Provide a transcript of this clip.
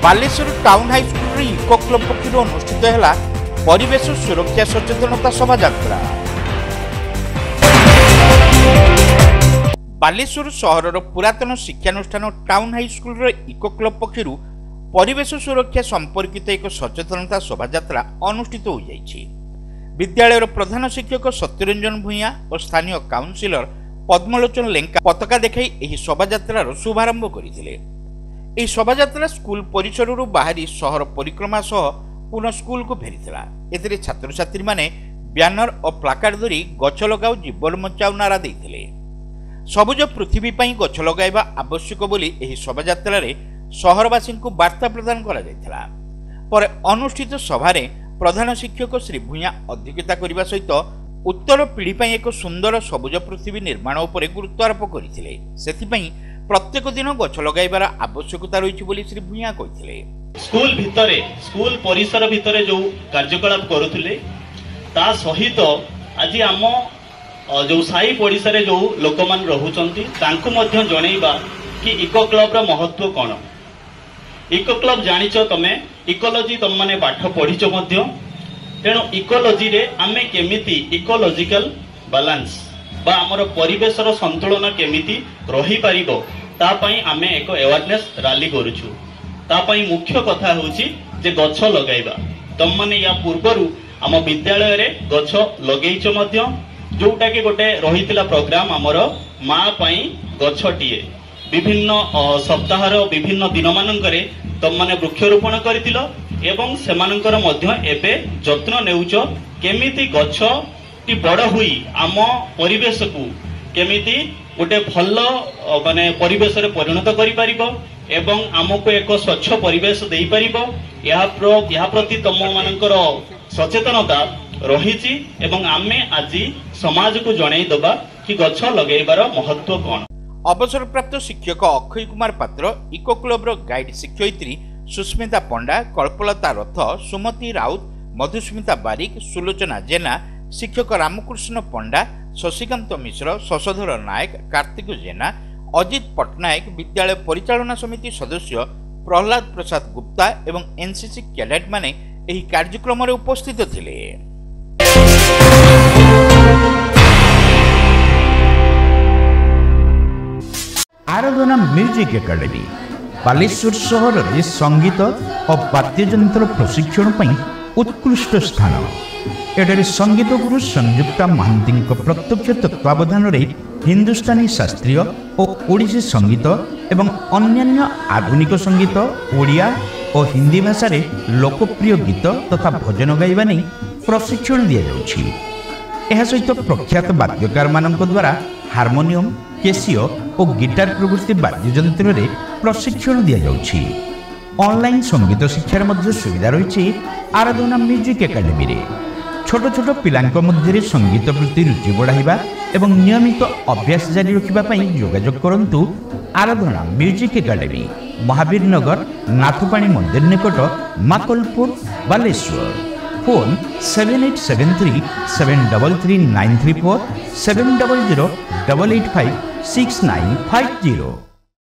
Baleshwar town high school eco club पक्ष अनुष्ठित है परिवेश सुरक्षा सचेतनता शोभा यात्रा। बालेश्वर सहर पुरातन शिक्षानुष्ठान टाउन हाईस्कल इको क्लब पक्ष परिवेश सुरक्षा संपर्कित एक सचेतनता शोभा यात्रा अनुष्ठित हो जाइछि। विद्यालय प्रधान शिक्षक सत्यरंजन भूया और स्थानीय काउंसिलर पद्मलोचन लेंका पताका देखाई एही शोभा यात्रार शुभारंभ करथिले। एही शोभा यात्रा स्कूल परिसर बाहरी शहर परिक्रमा सह पुनः स्कूल को फेरीथिला। एथिरे छात्र छात्री माने ब्यानर और प्लाकार्ड धरी गछ लगाओ जीवन बचाओ नारा देइथिले। सबुज पृथ्वी पई गछ लगाइबा आवश्यक बोली एही शोभा यात्रारे सहरवासी को वार्ता प्रदान करा जायथिला। पर अनुष्ठित सभारे प्रधान शिक्षक श्री भूया अध्यक्षता करने सहित उत्तर पीढ़ी पर एक सुंदर सबुज पृथ्वी निर्माण उपर गुरुत्वारोप करथिले। सेथिपई प्रत्येक दिन गछ लगाइबार आवश्यकता रही बोली श्री भूया कहिथिले। स्कूल भितरे स्कूल परिसर भितरे जो कार्यकलाप करुथिले ता सहित आज आम जो साई पड़िसा रे जो लोक मान रहुचंती तांको मध्य जणैबा कि इको क्लब रा महत्व कोन। इको क्लब जानिच तमे इकोलॉजी तुम माने पाठ पढ़िच मध्य तेणु इकोलॉजी रे आमे केमिति इकोलॉजिकल बैलेंस बा हमर परिवेशर संतुलन केमिति रही पारिबो ता पई आमे एक अवेयरनेस रैली करूछु। ता पई मुख्य कथा होची जे गछ लगाइबा। तुम माने या पूर्वरु आम विद्यालय रे गछ लगेइच मध्य जोटा के गोटे रहितिला प्रोग्राम हमर मां पई गछटिए विभिन्न सप्ताहर विभिन्न दिन मानकरे तुम माने वृक्षरोपण करथिल एवं सेमानकर मध्य एबे जत्न नेउच केमिति गछ टी बड़ हुई आम परिवेश को केमिति गोटे भल माने परिवेश रे परिणत करि परिबो एवं आमको एक स्वच्छ परिवेश देई परिबो या प्रति तुम मानकर सचेतनता रहिछि एवं आमे आज समाज को जणै दबा कि गछ लगेबार महत्व कोन। अवसर प्राप्त शिक्षक अक्षय कुमार पात्र, इको क्लब गाइड शिक्षयित्री सुस्मिता पंडा, कल्पलता रथ, सुमति राउत, मधुस्मिता बारिक, सुलोचना जेना, शिक्षक रामकृष्ण पंडा, शशिकांत मिश्र, शशधर नायक, कार्तिक जेना, अजित पट्टनायक, विद्यालय परिचालना समिति सदस्य प्रहलाद प्रसाद गुप्ता एवं एनसीसी कैडेट माने एही कार्यक्रम रे उपस्थित थिले। आराधना म्यूजिक एकेडमी बालेश्वर सहर में संगीत और वाद्ययंत्र प्रशिक्षण पर उत्कृष्ट स्थान। एଠାରେ संगीत गुरु संयुक्ता महांती प्रत्यक्ष तत्वावधान में हिंदुस्तानी शास्त्रीय और ओडिसी संगीत एवं अन्यान्य आधुनिक संगीत ओडिया और हिंदी भाषा रे लोकप्रिय गीत तथा भजन गाइबा नहीं प्रशिक्षण दि जाउछि। एहा सहित प्रख्यात वाद्यकार मानक द्वारा हार्मोनियम, केसियो और गिटार प्रभृति वाद्ययंत्र रे प्रशिक्षण दि जाउछि। ऑनलाइन संगीत शिक्षार मध्य सुविधा रही आराधना म्यूजिक एकेडमी रे। छोट छोट पिलांक मध्य संगीत प्रति रुचि बढ़ाइबा एवं नियमित अभ्यास जारी रखिबा पई योगायोग करंतु आराधना म्यूजिक एकेडमी, महावीर नगर, नाथुपाणी मंदिर निकट, माकलपुर, बालेश्वर। फोन 7873 733 934 700 885 6950।